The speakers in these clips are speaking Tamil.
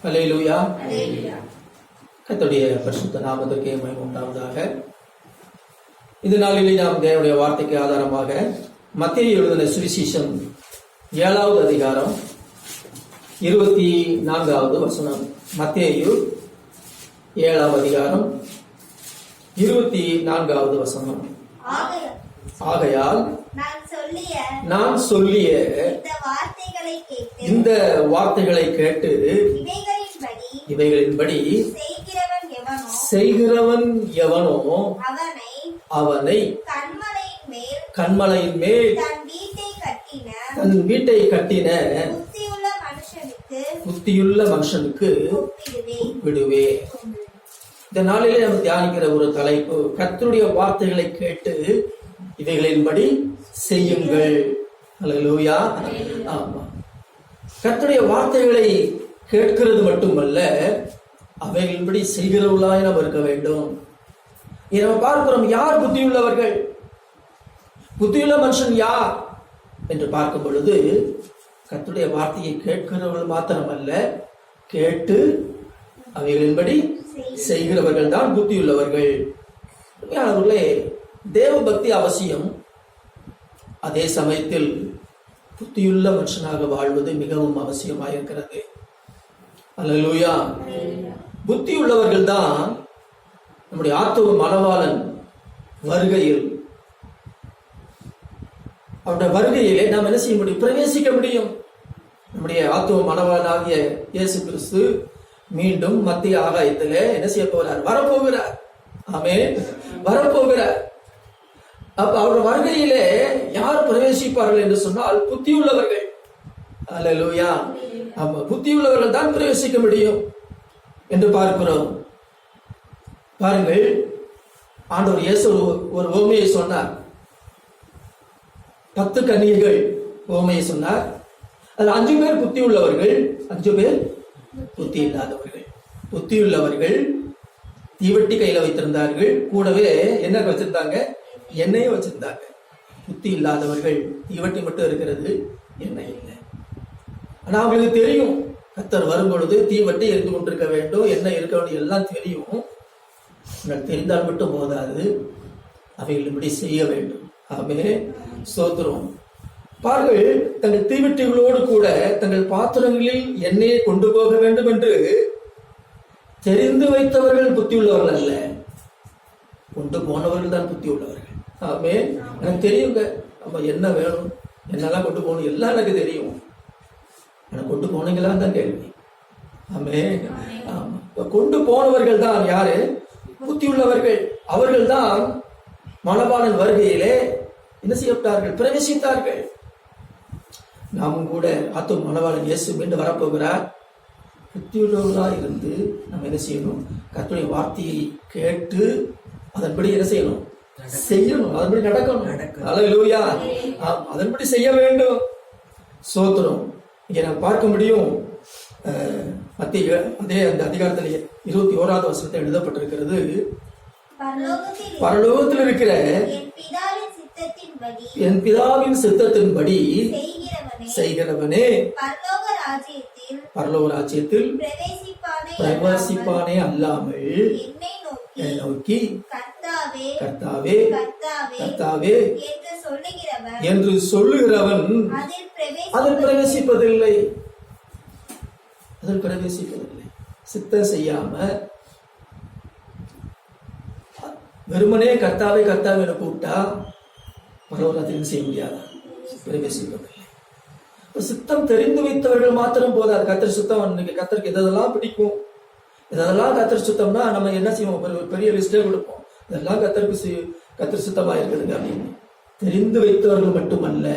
அல்லேலூயா. கர்த்தருடைய பரிசுத்த நாமத்திற்கு மகிமை உண்டாவதாக. இந்த நாளிலே நாம் தேவனுடைய வார்த்தைக்கு ஆதாரமாக மத்தேயு எழுதின சுவிசேஷம் 7வது அதிகாரம் 24வது வசனம். மத்தேயு 7வது அதிகாரம் 24வது வசனம். ஆகையால் நான் சொல்லிய இந்த வார்த்தைகளை கேட்டு இவைகளின்படி செய்கிறவன் எவனோ அவனை கன்மலையின் மேல் தன் வீட்டை கட்டின புத்தியுள்ள மனுஷனுக்கு விடுவே. இந்த நாளிலே நம்ம தியானிக்கிற ஒரு தலைப்பு, கர்த்தருடைய வார்த்தைகளை கேட்டு இவைகளின்படி செய்யுங்கள். அல்லேலூயா. ஆமா, கர்த்தருடைய வார்த்தைகளை கேட்கிறது மட்டுமல்ல, அவைகளின்படி செய்கிறவர்களாய் நாம் இருக்க வேண்டும். நம்ம பார்க்கிறோம், யார் புத்தியுள்ளவர்கள்? புத்தியுள்ள மனுஷன் யார் என்று பார்க்கும் பொழுது, கர்த்தருடைய வார்த்தையை கேட்கிறவர்கள் மாத்திரமல்ல, கேட்டு அவைகளின்படி செய்கிறவர்கள் தான் புத்தியுள்ளவர்கள். அவர்களே, தேவ பக்தி அவசியம். அதே சமயத்தில் புத்தியுள்ள மனுஷனாக வாழ்வது மிகவும் அவசியமாயிருக்கிறது. அல்லேலூயா. புத்தி உள்ளவர்கள் தான் நம்முடைய ஆத்துவ மணவாளன் வருகையில், அவருடைய வருகையிலே நாம் என்ன செய்ய முடியும்? பிரவேசிக்க முடியும். நம்முடைய ஆத்துவ மணவாளனாகிய இயேசு கிறிஸ்து மீண்டும் மத்திய ஆகாயத்திலே என்ன செய்ய போகிறார்? வரப்போகிறார். ஆமென், வரப்போகிறார். அப்ப அவருடைய வருகையிலே யார் பிரவேசிப்பார்கள் என்று சொன்னால், புத்தியுள்ளவர்கள். அல்லேலூயா. புத்தியுள்ளவர்கள் தான் பிரவேசிக்க முடியும் என்று பார்க்கிறோம். பாருங்கள், ஆண்டவர் இயேசு ஒரு உவமையை சொன்னார். 10 கன்னிகைகள் உவமையை சொன்னார். அதுல 5 பேர் புத்தி உள்ளவர்கள், 5 பேர் புத்தி இல்லாதவர்கள். புத்தியுள்ளவர்கள் தீவட்டி கையில வைத்திருந்தார்கள், கூடவே என்ன வச்சிருந்தாங்க? எண்ணெயும் வச்சிருந்தாங்க. புத்தி இல்லாதவர்கள் தீவட்டி மட்டும் இருக்கிறது, எண்ணெய் இல்லை. ஆனா அவங்களுக்கு தெரியும், கர்த்தர் வரும் பொழுது தீவட்டி எரிந்து கொண்டிருக்க வேண்டும், எண்ணெய் இருக்க வேண்டும், எல்லாம் தெரியும். தெரிந்தால் மட்டும் போதாது, அவைகள் இப்படி செய்ய வேண்டும். ஆமென், ஸ்தோத்திரம். பாருங்கள், தங்கள் தீவட்டிகளோடு கூட தங்கள் பாத்திரங்களில் எண்ணெயை கொண்டு போக வேண்டும் என்று தெரிந்து வைத்தவர்கள் புத்தி உள்ளவர்கள் அல்ல, கொண்டு போனவர்கள் தான் புத்தி உள்ளவர்கள். ஆமென். எனக்கு தெரியுங்க, நம்ம என்ன வேணும், என்னெல்லாம் கொண்டு போகணும், எல்லாம் எனக்கு தெரியும். எனக்கு கொண்டு போனீங்களான்னு தான் கேள்வி. ஆமென். ஆமா, கொண்டு போனவர்கள் தான் யாரு? புத்தி உள்ளவர்கள். அவர்கள் தான் மணவாளன் வருகையிலே என்ன செய்யப்பட்டார்கள்? பிரவேசித்தார்கள். நாமும் கூட ஆத்துவ மணவாளன் இயேசு மீண்டும் வரப்போகிறார். புத்தியுள்ளவர்களாக இருந்து நம்ம என்ன செய்யணும்? கர்த்தருடைய வார்த்தையை கேட்டு அதன்படி என்ன செய்யணும்? செய்யணும், அதன்படி நடக்கணும். அல்லேலூயா. அதன்படி செய்ய வேண்டும். ஸ்தோத்திரம். இங்கே நாம் பார்க்க முடியும், மத்திய அதே அந்த அதிகாரத்திலேயே 21வது வசனத்தை எழுதப்பட்டிருக்கிறது. பரலோகத்தில் இருக்கிற என் பிதாவின் சித்தத்தின்படி செய்கிறவனே பரலோக ராஜ்யத்தில் பிரவேசிப்பானே அல்லாமல் என்னை நோக்கி கர்த்தாவே கர்த்தாவே என்று சொல்லுகிறவன் அதில் பிரவேசிப்பதில்லை. அதில் பிரவேசிப்பதில்லை. சித்தம் செய்யாம வெறுமனே கர்த்தாவே கர்த்தாவே என கூப்பிட்டா பரவலாத்தையும் செய்ய முடியாது, பிரவேசிப்பதில்லை. சித்தம் தெரிந்து வைத்தவர்கள் மாத்திரம் போதாது. கர்த்தர் சுத்தம், இன்னைக்கு கர்த்தருக்கு எதெல்லாம் பிடிக்கும், இதெல்லாம் கர்த்தர் சுத்தம்னா நம்ம என்ன செய்வோம்? பெரிய லிஸ்டே கொடுப்போம், இதெல்லாம் கர்த்தர் சுத்தமா இருக்குதுங்க அப்படின்னு. தெரிந்து வைத்தவர்கள் மட்டுமல்ல,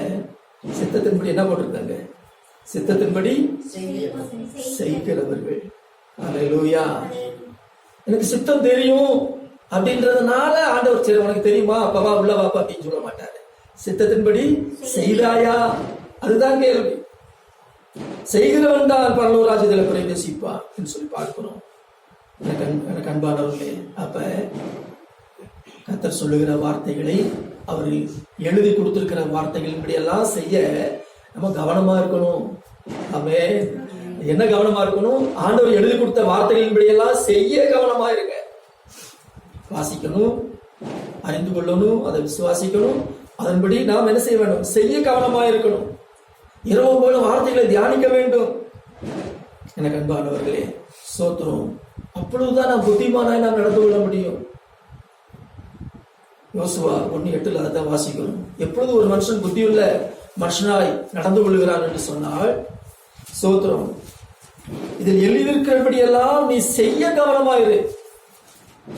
சித்தத்தின்படி என்ன போட்டிருக்காங்க? சித்தத்தின்படி செய்கிறவர்கள். அல்லேலூயா. எனக்கு சித்தம் தெரியும் அப்படின்றதுனால ஆண்டவர் சரி உனக்கு தெரியுமா, அப்பவா உள்ள வாப்பா அப்படின்னு சொல்ல மாட்டாரு. சித்தத்தின்படி செய்தாயா, அதுதான் கேள்வி. செய்கிறவன் தான் பரலோக ராஜ்யத்தில் பிரவேசிப்பா என்று சொல்லி பார்க்கிறோம். எனக்கு அன்பானவர்களே, அப்ப கர்த்தர் சொல்லுகிற வார்த்தைகளை, அவர் எழுதி கொடுத்திருக்கிற வார்த்தைகள் இப்படி எல்லாம் செய்ய நம்ம கவனமா இருக்கணும். ஆமென். என்ன கவனமா இருக்கணும்? ஆண்டவர் எழுதி கொடுத்த வார்த்தைகளின்படி எல்லாம் செய்ய கவனமா இருங்க. வாசிக்கணும், அறிந்து கொள்ளணும், அதை விசுவாசிக்கணும், அதன்படி நாம் என்ன செய்ய வேண்டும்? செய்ய கவனமா இருக்கணும். இரவு போல வார்த்தைகளை தியானிக்க வேண்டும். எனக்கு அன்பானவர்களே, சோத்திரம். அப்பொழுதுதான் நாம் புத்திமானாய் நாம் நடந்து கொள்ள முடியும். யோசுவா 1:8 அதான் வாசிக்கணும். எப்பொழுது ஒரு மனுஷன் புத்தியுள்ள மனுஷனாய் நடந்து கொள்கிறான் என்று சொன்னால், சோத்திரம், இதில் எழுதியிருக்கிறபடி எல்லாம் நீ செய்ய கவனமாயிரு.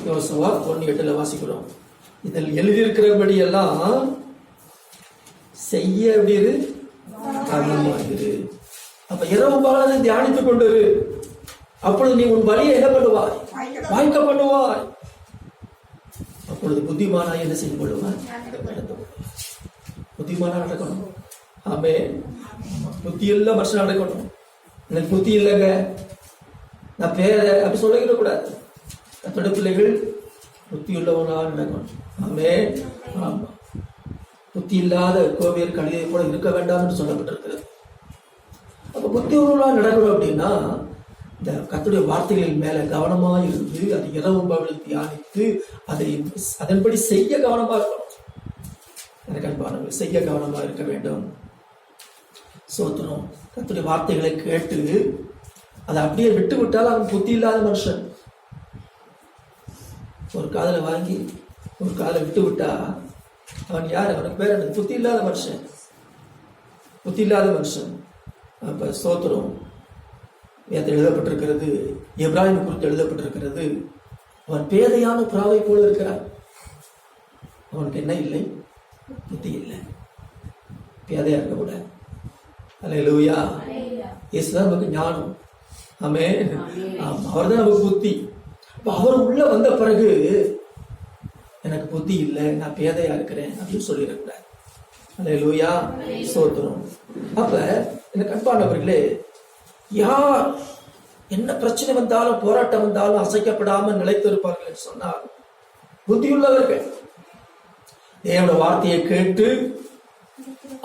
யோசுவா 1:8 வாசிக்கிறோம். இதில் எழுதியிருக்கிறபடி எல்லாம் செய்ய எப்படி இரு? கவனமாயிரு. அப்ப இரவு பகலை தியானித்துக் கொண்டிரு. அப்பொழுது நீ உன் வழியை என்ன பண்ணுவாய்? வாய்க்க பண்ணுவாய். அப்பொழுது புத்திமானாய் என்ன செய்து கொள்ளுவாய்? புத்திமானா நடக்கணும். ஆமே, புத்தி இல்ல மனுஷன் நடக்கணும். எனக்கு புத்தி இல்லைங்க, நான் பேர அப்படி சொல்லிக்கிட கூடாது. கத்தோட பிள்ளைகள் புத்தி உள்ளவனா நடக்கணும். ஆமே, ஆமா. புத்தி இல்லாத கோவியர் கணிதை கூட இருக்க வேண்டாம் என்று சொல்லப்பட்டிருக்கிறது. அப்ப புத்தி உள்ளவனா நடக்கணும் அப்படின்னா இந்த கர்த்தருடைய வார்த்தைகளின் மேல கவனமா இருந்து அதை இரவும் பகலும் தியானித்து அதை அதன்படி செய்ய கவனமா இருக்கணும். எனக்கு அன்பானவர்கள், செய்ய கவனமா இருக்க வேண்டும். சோத்திரம். கர்த்தருடைய வார்த்தைகளை கேட்டு அதை அப்படியே விட்டு விட்டால் அவன் புத்தி இல்லாத மனுஷன். ஒரு காதலை வாங்கி ஒரு காதலை விட்டு விட்டா அவன் யார்? அவனுக்கு பேர் என்ன? புத்தி இல்லாத மனுஷன். புத்தி இல்லாத மனுஷன். அப்ப சோத்திரம். எழுதப்பட்டிருக்கிறது, எப்ராஹிம் குறித்து எழுதப்பட்டிருக்கிறது, அவன் பேதையான புறாவை போல இருக்கிறான். அவனுக்கு என்ன இல்லை? புத்தி இல்லை. பேதையா இருக்க கூட. அல்லேலூயா. இயேசுதான் நமக்கு ஞானம். ஆமே, அவர் தான் நமக்கு புத்தி. அவர் உள்ள வந்த பிறகு எனக்கு புத்தி இல்லை, நான் பேதையா இருக்கிறேன் அப்படின்னு சொல்லியிருக்கிறார். அல்லேலூயா, ஸ்தோத்திரம். அப்ப எனக்கு அன்பானவர்களே, யார் என்ன பிரச்சனை வந்தாலும் போராட்டம் வந்தாலும் அசைக்கப்படாமல் நிலைத்திருப்பார்கள் என்று சொன்னால் புத்தியுள்ளவர்கள். தேவனுடைய வார்த்தையை கேட்டு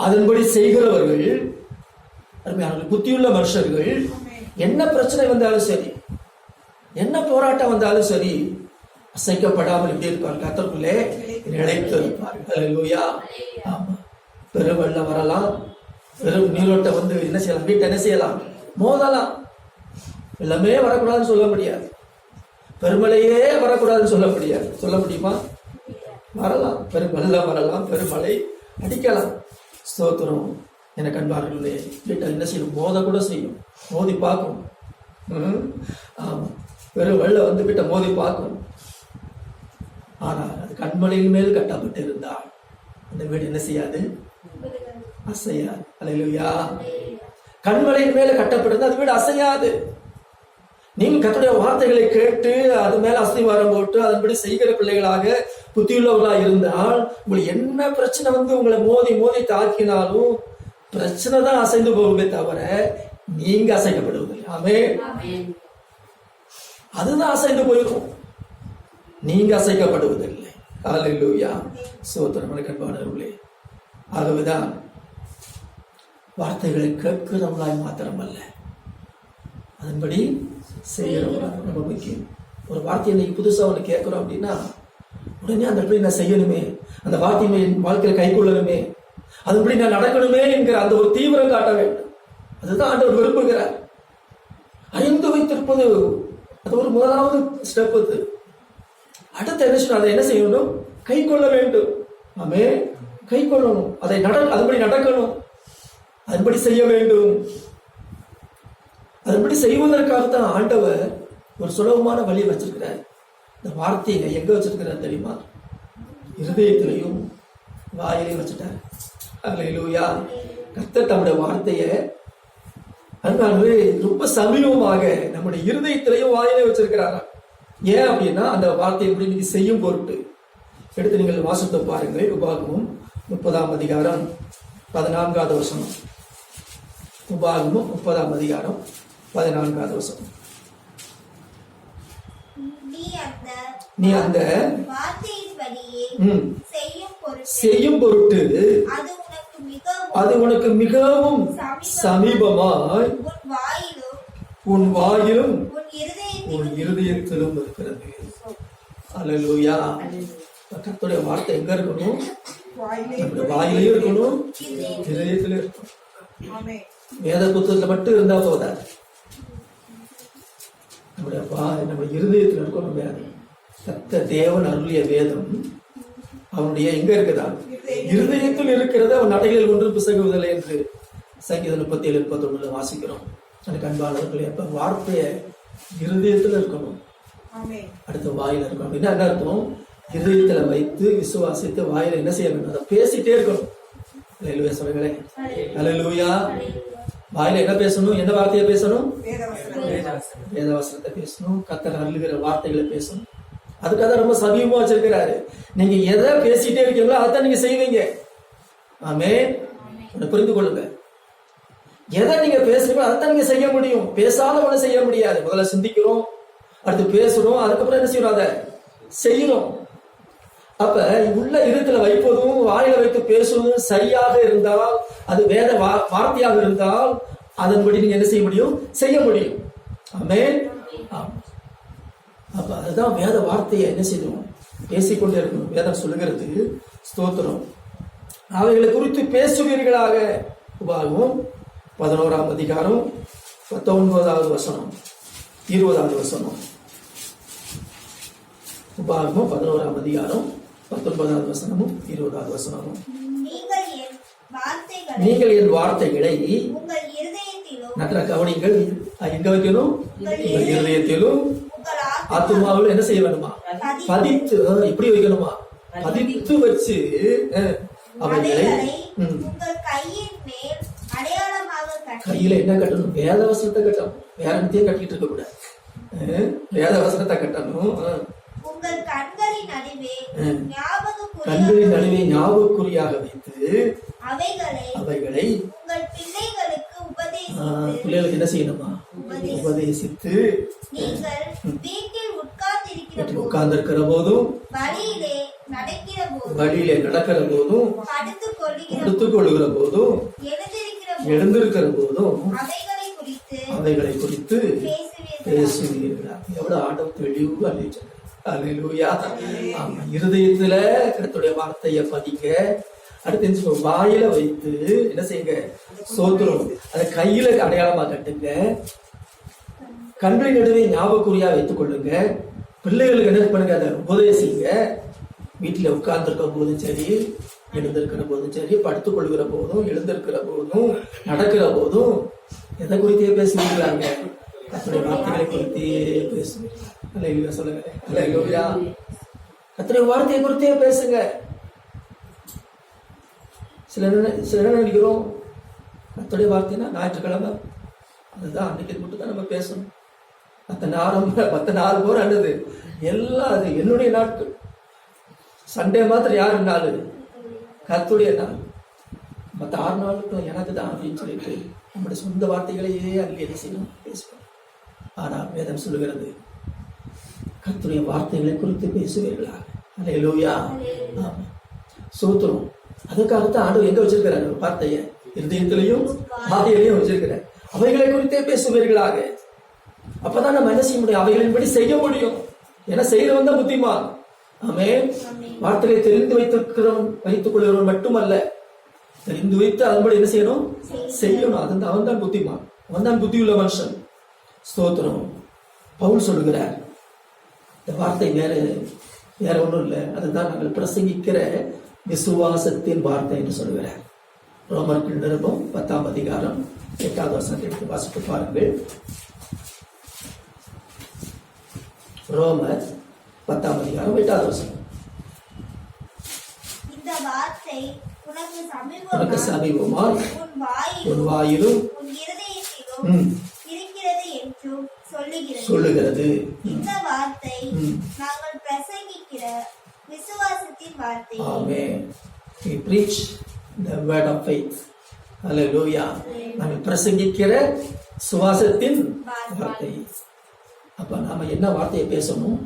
அதன்படி செய்கிறவர்கள், புத்தியுள்ள மனுஷர்கள். என்ன பிரச்சனை வந்தாலும் சரி, என்ன போராட்டம் வந்தாலும் சரி, அசைக்கப்படாமல் எப்படி இருப்பார்கள்? கர்த்தருக்குள்ளே நிலைத்து இருப்பார்கள். அல்லேலூயா. ஆமா, பெருவெள்ளம் வரலாம், பெரும் நீரோட்டம் வந்து என்ன செய்யலாம்? வீட்டை என்ன செய்யலாம்? மோதலாம். எல்லாமே வரக்கூடாதுன்னு சொல்ல முடியாது. பெருமழையே வரக்கூடாதுன்னு சொல்ல முடியாது. சொல்ல முடியுமா? வரலாம். பெருவெள்ளம் வரலாம், பெருமழை அடிக்கலாம். ஸ்தோத்திரம். எனக்கு அன்பார்களே, வீட்டை என்ன செய்யும்? மோத கூட செய்யும், மோதி பார்க்கும். ஆமா, பெருவெள்ளம் வந்து வீட்டை மோதி பார்க்கும். ஆனால் அது கண்மலையின் மேல் கட்டப்பட்டு இருந்தால் அந்த வீடு என்ன செய்யாது? அசையாது. அல்லேலூயா. கண்மலையின் மேல கட்டப்பட்டிருந்தா அது வீடு அசையாது. நீங்கள் கர்த்தருடைய வார்த்தைகளை கேட்டு அது மேல அஸ்திவாரம் போட்டு அதன்படி செய்கிற பிள்ளைகளாக புத்தியுள்ளவர்களாக இருந்தால் உங்களுக்கு என்ன பிரச்சனை வந்து உங்களை மோதி மோதி தாக்கினாலும் பிரச்சனை தான் அசைந்து போகுமே தவிர நீங்க அசைக்கப்படுவதில்லை. ஆமென். அதுதான் அசைந்து போயிடும், நீங்க அசைக்கப்படுவதில்லை. அல்லேலூயா. ஸ்தோத்திரம். அன்பானவர்களே, ஆகவேதான் வார்த்தைகளை கேட்கிறவங்களாய் மாத்திரமல்ல, அதன்படி செய்யறவங்களாக ரொம்ப முக்கியம். ஒரு வார்த்தையை இன்னைக்கு புதுசா ஒன்று கேட்கிறோம் அப்படின்னா உடனே அந்த இடத்துல நான் செய்யணுமே, அந்த வார்த்தையை என் வாழ்க்கையில கை கொள்ளணுமே, அதுபடி நான் நடக்கணுமே என்கிற அந்த ஒரு தீவிரம் காட்ட வேண்டும். அதுதான் ஆண்டவர் விரும்புகிறார். அறிந்து வைத்திருப்பது அது ஒரு முதலாவது ஸ்டெப். அது அடுத்த என்ன, அதை என்ன செய்யணும்? கை கொள்ள வேண்டும். ஆமே, கை கொள்ளணும். அதை அதுபடி நடக்கணும், அதுபடி செய்ய வேண்டும். அதுபடி செய்வதற்காகத்தான் ஆண்டவர் ஒரு சுலபமான வழியை வச்சிருக்கிறார். இந்த வார்த்தையை எங்க வச்சிருக்கிறார் தெரியுமா? இருதயத்திலையும் வாயிலையும் வச்சுட்டார். அல்லேலூயா. கர்த்தர் தம்முடைய வார்த்தையை அதனாலே ரொம்ப சமீபமாக நம்முடைய இருதயத்திலையும் வாயிலையும் வச்சிருக்கிறாரா. ஏன் அப்படின்னா அந்த வார்த்தையை எப்படி நீங்க செய்யும் பொருட்டு. எடுத்து நீங்கள் வாசித்து பாருங்கள். உபாகமம் 30ஆம் அதிகாரம் 14வது வசனம். உபாகமம் 30ஆம் அதிகாரம் 14வது வசனம். நீ அந்த செய்யும் பொருட்டு அது உனக்கு மிகவும் சமீபமாய் உன் வாயிலும் உன் உன் இருதயத்திலும் இருக்கிறது. அல்லேலூயா. கர்த்தருடைய வார்த்தை எங்க இருக்கணும்? நம்முடைய வாயிலையும் இருக்கணும், இருதயத்திலும் இருக்கணும். வேத புத்தகத்துல மட்டும் இருந்தா போதாது, நம்ம இருதயத்தில் இருக்கணும் வேதம். கர்த்தர் தேவன் அருளிய வேதம் அவனுடைய எங்க இருக்குதா? இருதயத்தில் இருக்கிறது. அவன் நடைகளில் ஒன்று பிசகுவதில்லை என்று சங்கீதம் 37:31 வாசிக்கிறோம். எனக்கு அன்பானவர்களே, அப்ப வார்த்தைய இருதயத்துல இருக்கணும், அடுத்த வாயில இருக்கணும். என்ன அர்த்தம்? இருதயத்துல வைத்து விசுவாசித்து வாயில என்ன செய்ய வேண்டும்? அதை பேசிட்டே இருக்கணும். அல்லேலூயா சொல்லுங்களேன். அல்லேலூயா. வாயில என்ன பேசணும்? என்ன வார்த்தையை பேசணும்? வேதவசனத்தை பேசணும். கர்த்தர் அருளுகிற வார்த்தைகளை பேசணும். அதுக்காக ரொம்ப சமீபமா வச்சிருக்கிறாரு. நீங்க எதை பேசிட்டே இருக்கீங்களோ அதான் நீங்க செய்வீங்க. ஆமென். புரிந்து கொள்ளுங்க. எதை நீங்க பேசுறீங்களோ அதான் நீங்க செய்ய முடியும். பேசாத ஒண்ணு செய்ய முடியாது. முதல்ல சிந்திக்கிறோம், அடுத்து பேசுறோம், அதுக்கப்புறம் என்ன செய்யணும்? அதை செய்யணும். அப்ப உள்ள இருத்துல வைப்பதும் வாயில வைத்து பேசுவதும் சரியாக இருந்தால், அது வேத வார்த்தையாக இருந்தால், அதன்படி நீங்க என்ன செய்ய முடியும்? செய்ய முடியும். ஆமென். அப்ப அதுதான் வேத வார்த்தையை என்ன செய்யணும்? பேசிக்கொண்டே இருக்கணும். வேதம் சொல்லுகிறது, ஸ்தோத்திரம், அவைகளை குறித்து பேசுவீர்களாக. உபாகமம் 11ஆம் அதிகாரம் 19வது வசனம் 20வது வசனம். உபாகமம் 11ஆம் அதிகாரம் 19வது வசனமும் 20வது வசனமும். நீங்கள் என் வார்த்தைகளை நன்ற கவனிங்கள். எங்க வைக்கணும்? உங்கள் இருதயத்திலும் ஆத்துமாவில் என்ன செய்ய வேணுமா? பதித்து. இப்படி வைக்கணுமா? பதித்து வச்சு அவைகளை கையில என்ன கட்டணும்? வேதவசனத்தை கட்டணும். வேற எத்தையும் கட்டிட்டு இருக்க கூடாது. வேதவசனத்தை கட்டணும். கண்களின் நடுவே ஞாபகக்குறியாக வைத்து அவைகளை பிள்ளைகளுக்கு என்ன செய்யணுமா? உபதேசித்து உட்கார்ந்து இருக்கிற போதும், வழியிலே நடக்கிற போதும், படுத்துக் கொள்ளுகிற போதும், எழுந்திருக்கிற போதும் அவைகளை குறித்து பேசுவீர்களா. எவ்வளவு ஆடம் தெளிவு அறிவிச்சு. அல்லேலூயா. ஆமா, இருதயத்துல கர்த்தருடைய வார்த்தையை பதிக்க, அடுத்து வாயில வைத்து என்ன செய்யுங்க? சோத்திரம். அதை கையில அடையாளமா கட்டுங்க. கண்களின் நடுவே ஞாபகக்குறியா வைத்துக் கொள்ளுங்க. பிள்ளைகளுக்கு என்ன பண்ணுங்க? அதை உபதேசிங்க. வீட்டுல உட்கார்ந்துருக்க போதும் சரி, எழுந்திருக்கிற போதும் சரி, படுத்துக் கொள்கிற போதும், எழுந்திருக்கிற போதும், நடக்கிற போதும் எதை குறித்தே பேசுவீங்களாங்க? கர்த்தருடைய வார்த்தைகளை குறித்தே பேசுவீங்க. அல்லேலூயா சொல்லுங்க. அல்லேலூயா. கர்த்தருடைய வார்த்தையை குறித்தே பேசுங்க. சில நினைக்கிறோம், கர்த்தருடைய வார்த்தைனா ஞாயிற்றுக்கிழமை அதுதான், அன்னைக்கு மட்டும் தான் நம்ம பேசணும். மற்ற 4 போற அல்லது எல்லாம் அது என்னுடைய நாட்கள். சண்டே மாத்திரம் யாரு நாள்? கர்த்தருடைய நாள். மற்ற 6 நாளுக்கும் எனக்கு தான் அப்படின்னு சொல்லிட்டு நம்முடைய சொந்த வார்த்தைகளையே அள்ளி என்ன செய்யணும்? பேசுவோம். ஆனால் வேதம் சொல்லுகிறது, கர்த்தருடைய வார்த்தைகளை குறித்து பேசுவீர்களா. அல்லேலூயா. சோத்திரம். அதுக்காகத்தான் ஆண்டவர் எங்க வச்சிருக்கிறார்? வார்த்தைய இருதயத்திலையும் ஆதியிலையும் வச்சிருக்கிறார். அவைகளை குறித்தே பேசுவீர்களாக. அப்பதான் நம்ம என்ன செய்ய முடியும்? அவைகளின்படி செய்ய முடியும். ஏன்னா செய்யறவன் தான் புத்திமான். ஆமென். வார்த்தைகளை தெரிந்து வைத்துக் கொள்கிறவன் மட்டுமல்ல, தெரிந்து வைத்து அதன்படி என்ன செய்யணும்? செய்யணும். அவன் தான் புத்திமான். அவன் தான் புத்தியுள்ள மனுஷன். ஸ்தோத்திரம். பவுல் சொல்லுகிறார், இந்த வார்த்தை வேற ஒன்றும் இல்லை, அதுதான் நாங்கள் பிரசங்கிக்கிற விசுவாசத்தின் வார்த்தை என்று சொல்லுகிறார். ரோமர்கள் நிருபம் 10ஆம் அதிகாரம் 8வது வசனத்தை எடுத்து வாசித்து பாருங்கள். ரோமர் 10ஆம் அதிகாரம் 8வது வசனம். இந்த வார்த்தை உனக்கு சமீபமாய் உன் வாயிலும் இருக்கிறது என்றும் சொல்லுகிறது. இந்த வார்த்தை நாங்கள் பிரசங்கிக்கிற விசுவாசத்தின் வார்த்தை. ஆமென். We preach the word of faith. Hallelujah. நாங்கள் பிரசங்கிக்கிற சுவாசத்தின் வார்த்தை. அப்ப நாம என்ன வார்த்தையை பேசணும்?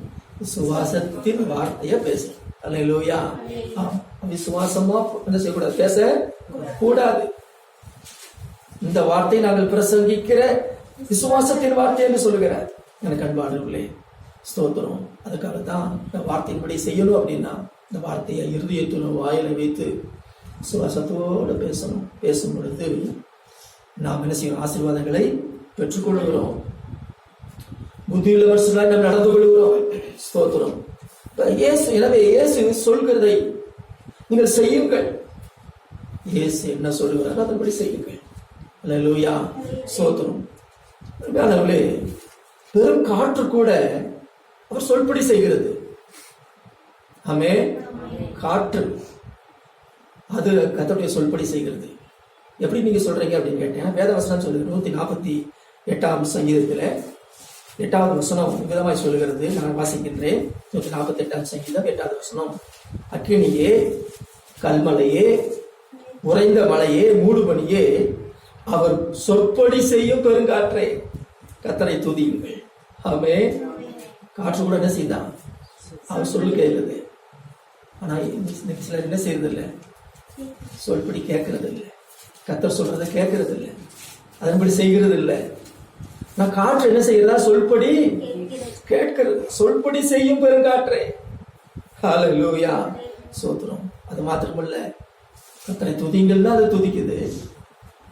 சுவாசத்தின் வார்த்தையை பேசணும். அல்லேலூயா. விசுவாசமா என்ன செய்யக்கூடாது? பேச கூடாது. இந்த வார்த்தை நாங்கள் பிரசங்கிக்கிற விசுவாசத்தின் வார்த்தை என்று சொல்லுகிறார். எனக்கு அன்பானவர்களே, ஸ்தோத்திரம். அதுக்காக தான் இந்த வார்த்தையின்படி செய்யணும் அப்படின்னா இந்த வார்த்தையை இருதயத்தின் வாயில வைத்து விசுவாசத்தோடு பேசணும். பேசும் பொழுது நாம் என்ன செய்யணும்? ஆசீர்வாதங்களை பெற்றுக்கொள்கிறோம். புத்தியுள்ளவர்களாய் நாம் நடந்து கொள்கிறோம். ஸ்தோத்திரம். எனவே இயேசு சொல்கிறதை நீங்கள் செய்யுங்கள். இயேசு என்ன சொல்லுகிறார் அதன்படி செய்யுங்கள். அல்லேலூயா, ஸ்தோத்திரம். அன்பானவர்களே, பெரும் காற்று கூட அவர் சொல்படி செய்கிறது. ஆமென். காற்று அது கர்த்தருடைய சொல்படி செய்கிறது. எப்படி நீங்க சொல்றீங்க அப்படின்னு கேட்டேன். வேதவசனம் சொல்லுது 148 சங்கீதத்துல 8வது வசனம் விதமாய் சொல்லுகிறது. நான் வாசிக்கின்றேன். 148 சங்கீதம் 8வது வசனம். அக்கினியே, கல்மலையே, உறைந்த மலையே, மூடுபனியே, அவர் சொற்படி செய்யும் பெருங்காற்றே, கர்த்தரை துதியுங்கள். ஆமென். காற்று கூட என்ன செய்தான்? அவர் சொல்லு கேட்கிறது. ஆனா சிலர் என்ன செய்யறது இல்லை? சொல்படி கேட்கறது இல்லை. கர்த்தர் சொல்றதை கேட்கறது இல்லை, அதன்படி செய்கிறது இல்லை. நான் காற்று என்ன செய்யறதா? சொல்படி கேட்கிறது. சொல்படி செய்யும் பெருங்காற்றே. ஹல்லேலூயா, ஸ்தோத்திரம். அது மாத்திரமல்ல, கர்த்தரை துதிங்கள்னா அது துதிக்குது.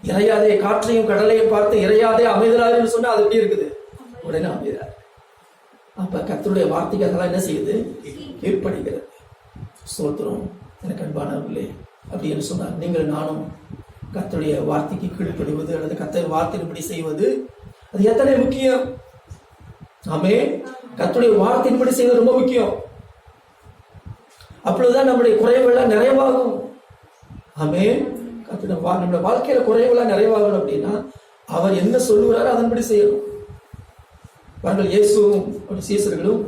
இறையாதே, காற்றையும் கடலையும் பார்த்து இறையாதே அமைதலாருன்னு சொன்னா அது எப்படி இருக்குது? உடனே அமைதலாரு. அப்ப கர்த்தருடைய வார்த்தைக்கு அதெல்லாம் என்ன செய்யுது? கீழ்ப்படுகிறது. ஸ்தோத்திரம். எனக்கு அன்பானவர்களே, அப்படின்னு சொன்னார். நீங்கள் நானும் கர்த்தருடைய வார்த்தைக்கு கீழ்ப்படுவது அல்லது கர்த்தர் வார்த்தையின்படி செய்வது அது எத்தனை முக்கியம்? ஆமென். கர்த்தருடைய வார்த்தையின்படி செய்வது ரொம்ப முக்கியம். அப்பொழுதுதான் நம்முடைய குறைவுகள் நிறைவாகும். ஆமென். நம்முடைய வாழ்க்கையில குறைவுகள் நிறைவாகணும் அப்படின்னா அவர் என்ன சொல்லுகிறாரோ அதன்படி செய்யணும். பாருங்கள், இயேசுவும் ஒரு சீசர்களும்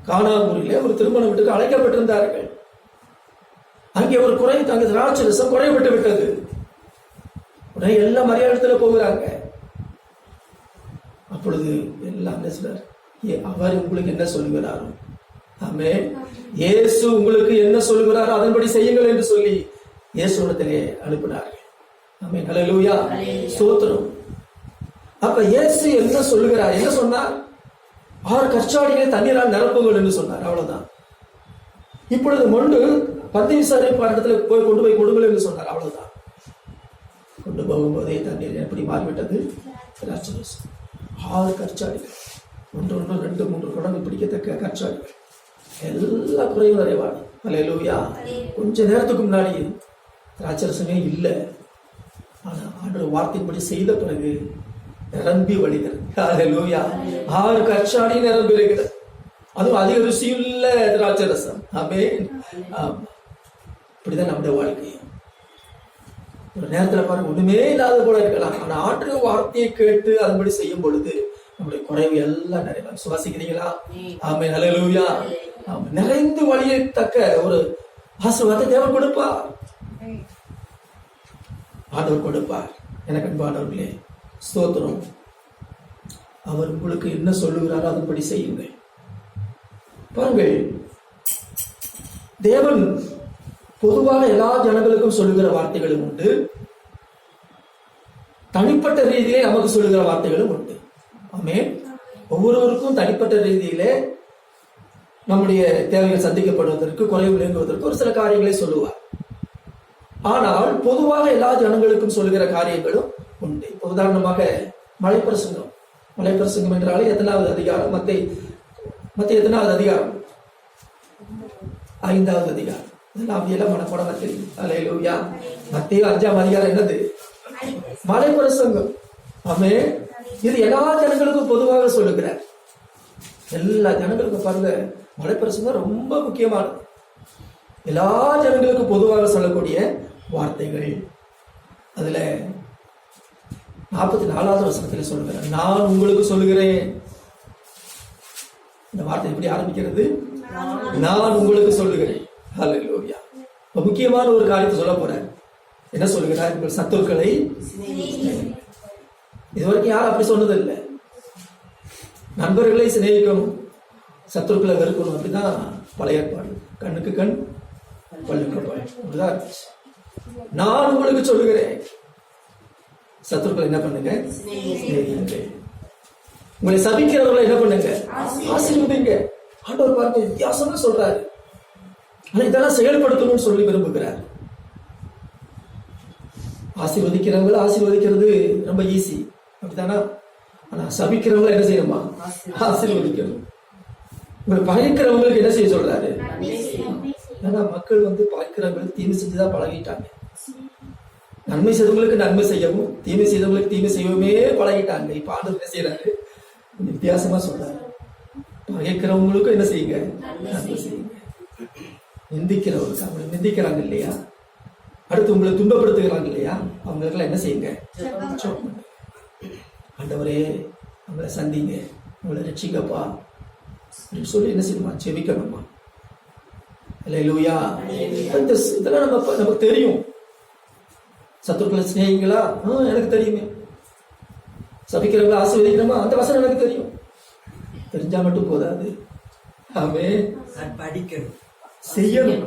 கானாவூரிலே ஒரு திருமண வீட்டுக்கு அழைக்கப்பட்டிருந்தார்கள். அங்கே ஒரு குறை, அங்கே திராட்சரசம் குறைபட்டு விட்டது. உடனே எல்லாம் மரியாதத்துல போகிறாங்க. அப்பொழுது எல்லாம் அவர் உங்களுக்கு என்ன சொல்லுகிறாரோ, ஆமென், இயேசு உங்களுக்கு என்ன சொல்லுகிறாரோ அதன்படி செய்யுங்கள் என்று சொல்லி இயேசுவிடத்திலே அனுப்பினார்கள். ஆமென். ஹல்லேலூயா, ஸ்தோத்திரம். அப்ப இயேசு என்ன சொல்லுகிறார்? என்ன சொன்னார்? 6 கற்சாடிகளை தண்ணீரால் நிரப்புங்கள் என்று சொன்னார். அவ்வளவுதான். இப்பொழுது மொண்டு பந்தி விசாரிப்பு இடத்துல போய் கொண்டு போய் கொடுங்கள் என்று சொன்னார். அவ்வளவுதான். கொண்டு போகும்போதே தண்ணீர் எப்படி மாறிவிட்டது? 6 கற்சாடிகள், 1 2 3 குடங்கு பிடிக்கத்தக்க கற்சாடிகள், எல்லா குறையும் நிறைவாடு. ஹல்லேலூயா. கொஞ்ச நேரத்துக்கு முன்னாடி திராட்சரசமே இல்லை. ஆனா ஆண்டவர் வார்த்தைப்படி செய்த பிறகு நிரம்பி வழிகிறது. ஹல்லேலூயா. 6 கற்சாடி நிரம்பி இருக்கிறது. அதுவும் அதிக ருசியுள்ள திராட்சரசம். ஆமென். இப்படிதான் நம்முடைய வாழ்க்கை. ஒரு நேரத்துல பாருங்க, ஒண்ணுமே இல்லாத போல இருக்கலாம். ஆனா ஆண்டு வார்த்தையை கேட்டு அதன்படி செய்யும் பொழுது நம்முடைய குறைவு எல்லாம் நிறைவாக. சுவாசிக்கிறீங்களா? ஆமென். ஹல்லேலூயா. நிறைந்து வழியத்தக்க ஒரு ஆசீர்வாதத்தை தேவன் கொடுப்பார். ஆண்டவர் கொடுப்பார். எனக்கு அன்பானவர்களே, ஸ்தோத்திரம். அவர் உங்களுக்கு என்ன சொல்லுகிறாரோ அதன்படி செய்யுங்கள். பாருங்கள், தேவன் பொதுவாக எல்லா ஜனங்களுக்கும் சொல்லுகிற வார்த்தைகளும் உண்டு, தனிப்பட்ட ரீதியிலே நமக்கு சொல்லுகிற வார்த்தைகளும் உண்டு. ஆமென். ஒவ்வொருவருக்கும் தனிப்பட்ட ரீதியிலே நம்முடைய தேவைகள் சந்திக்கப்படுவதற்கு, குறைவு நீங்குவதற்கு ஒரு சில காரியங்களை சொல்லுவார். ஆனால் பொதுவாக எல்லா ஜனங்களுக்கும் சொல்லுகிற காரியங்களும் உண்டு. இப்போ உதாரணமாக மலைப்பிரசங்கம். மலைப்பிரசங்கம் என்றாலே எத்தனாவது அதிகாரம்? மத்திய எத்தனாவது அதிகாரம்? 5வது அதிகாரம். இதெல்லாம் மனப்பாடமா தெரியும். அல்லேலூயா. மத்திய 5ஆம் அதிகாரம் என்னது? மலைப்பிரசங்கம். ஆமென். இது எல்லா ஜனங்களுக்கும் பொதுவாக சொல்லுகிறார். எல்லா ஜனங்களுக்கும் பாருங்க, மலைப்பிரசங்கம் ரொம்ப முக்கியமானது. எல்லா ஜனங்களுக்கும் பொதுவாக சொல்லக்கூடிய வார்த்தைகள். அதுல 44வது வசனத்தில் சொல்லுகிறேன், நான் உங்களுக்கு சொல்லுகிறேன். இந்த வார்த்தை எப்படி ஆரம்பிக்கிறது? நான் உங்களுக்கு சொல்லுகிறேன். ஹல்லேலூயா. முக்கியமான ஒரு காரியத்தை சொல்ல போறேன். என்ன சொல்லுகிறார்? உங்கள் சத்துருக்களை. இதுவரைக்கும் யாரும் அப்படி சொன்னது இல்லை. நண்பர்களை சிநேகிக்கணும், சத்துருக்களை வெறுக்கணும். அப்படிதான் பழைய ஏற்பாடு. கண்ணுக்கு கண், பல்லுக்கு பல். நான் உங்களுக்கு சொல்லுகிறேன். சத்துருக்களை என்ன பண்ணுங்க? சிநேகியுங்கள். உங்களை சபிக்கிறவர்களை என்ன பண்ணுங்க? ஆசீர்வதிங்க. ஆண்டவர் பாருங்க வித்தியாசமா சொல்றாரு. ஆனா இதெல்லாம் செயல்படுத்தணும்னு சொல்லி விரும்புகிறார். ஆசீர்வதிக்கிறவங்களை ஆசீர்வதிக்கிறது ரொம்ப ஈஸி, அப்படித்தானா? ஆனா சபிக்கிறவங்களை என்ன செய்யணுமா? ஆசீர்வதிக்கணும். உங்களை பகைக்கிறவங்களுக்கு என்ன செய்ய சொல்றாரு? ஏன்னா மக்கள் பகைக்கிறவங்களுக்கு தீமை செஞ்சுதான் பழகிட்டாங்க. நன்மை செய்தவங்களுக்கு நன்மை செய்யவும், தீமை செய்தவங்களுக்கு தீமை செய்யவுமே பழகிட்டாங்க. இப்ப ஆண்டவர் என்ன செய்யறாரு? வித்தியாசமா சொல்றாரு. பகைக்கிறவங்களுக்கும் என்ன செய்யுங்க? நன்மை செய்யுங்க. நிந்திக்கிறவங்களுக்கு, அவங்களை நிந்திக்கிறாங்க இல்லையா, அடுத்து உங்களை துன்பப்படுத்துகிறாங்க இல்லையா, அவங்களுக்கெல்லாம் என்ன செய்யுங்க? ஆண்டவரே அவங்களை சந்திங்க, உங்களை ரட்சிக்கப்பா அப்படின்னு சொல்லி என்ன செய்யணுமா? ஜெபிக்கணுமா? அல்லேலூயா. இதெல்லாம் நமக்கு தெரியும். சத்துருக்களை சிநேகிங்களா? எனக்கு தெரியுமே. சபிக்கிறவங்களை ஆசீர்வதிக்கணுமா? அந்த வசனம் எனக்கு தெரியும். தெரிஞ்சா மட்டும் போதாது, ஆமே படிக்கணும், செய்யணும்.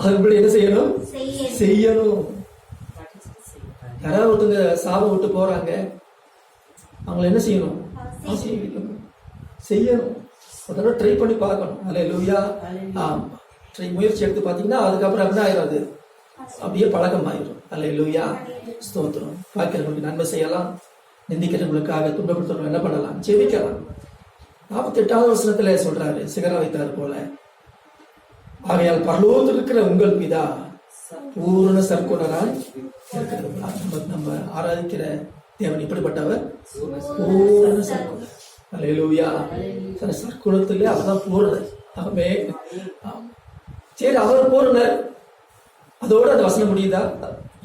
அதுபடி என்ன செய்யணும்? செய்யணும். யாராவது ஒருத்தங்க சாபம் விட்டு போறாங்க, அவங்களை என்ன செய்யணும்? ஆசீர்வதிக்கணும், செய்யணும். அதோட ட்ரை பண்ணி பார்க்கணும். அல்லேலூயா. முயற்சி எடுத்து பார்த்தீங்கன்னா அதுக்கப்புறம் என்ன ஆயிரும்? அப்படியே பழக்கம் ஆயிரும். அல்லேலூயா. ஸ்தோத்திரம். பார்க்கிறவங்களுக்கு நன்மை செய்யலாம், நிந்திக்கிறவங்களுக்காக துன்பப்படுத்துறவங்க என்ன பண்ணலாம்? ஜெபிக்கலாம். 48வது வசனத்துல சொல்றாரு, சிகரம் வைத்தார் போல. ஆகையால் பரலோகத்தில் இருக்கிற உங்கள் பிதா பூரண சற்குணராய் இருக்கிறது. நம்ம ஆராதிக்கிற தேவன் இப்படிப்பட்டவர், பூரண சற்குணர். அல்லேலூயா. சற்குணத்திலே அவர்தான் பூரணர். ஆமென். சரி, அவர் பூரணர், அதோட அந்த வசனம் முடியுதா?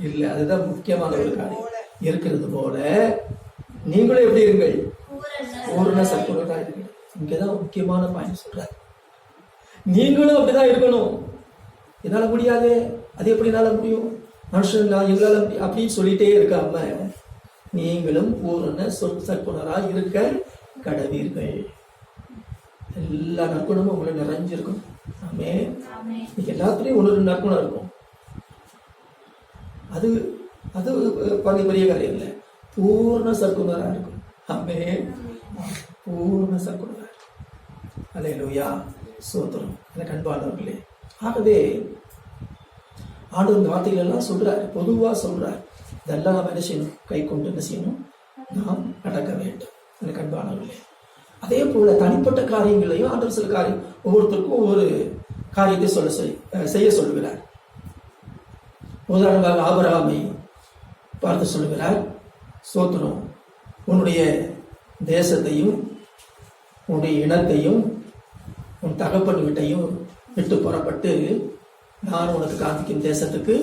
இல்ல. அதுதான் முக்கியமான ஒரு காரியம். இருக்கிறது போல நீங்களும் எப்படி இருங்கள்? பூரண சற்குணராக இருங்கள். இங்கதான் முக்கியமான பாயிண்ட் சொல்றாரு. நீங்களும் அப்படிதான் இருக்கணும். என்னால முடியாது, அது எப்படி என்னால முடியும், மனுஷன் எங்களால அப்படின்னு சொல்லிட்டே இருக்காம நீங்களும் பூரண சற்குணராக இருக்க கடவீர்கள். எல்லா நற்குணமும் உங்களை நிறைஞ்சிருக்கும். ஆமே. எல்லாத்துலயும் ஒன்று நற்குணம் இருக்கும். அது அது பெரிய காரியம் இல்லை. பூர்ண சற்குணரா இருக்கும். ஆமே. பூர்ண சற்குணரா இருக்கும். அல்லேலூயா. ஸ்தோத்திரம். எனக்கு அன்பானவர்களே, ஆகவே ஆண்டவர் இந்த வார்த்தைகள் எல்லாம் சொல்றாரு, பொதுவா சொல்றாரு. இதெல்லாம் நாம் என்ன செய்யணும்? கை கொண்டு என்ன செய்யணும்? நாம் நடக்க வேண்டும். எனக்கு அன்பானவர்களே, அதே போல தனிப்பட்ட காரியங்களையும் ஆண்டவர் சில காரியம் ஒவ்வொருத்தருக்கும் ஒவ்வொரு காரியத்தை செய்ய சொல்லுகிறார். உதாரணமாக ஆபிரகாமை பார்த்து சொல்லுகிறார், ஸ்தோத்திரம், உன்னுடைய தேசத்தையும் உன்னுடைய இனத்தையும் உன் தகப்பன் வீட்டையும் விட்டு புறப்பட்டு நான் உனக்கு காண்பிக்கும் தேசத்துக்கு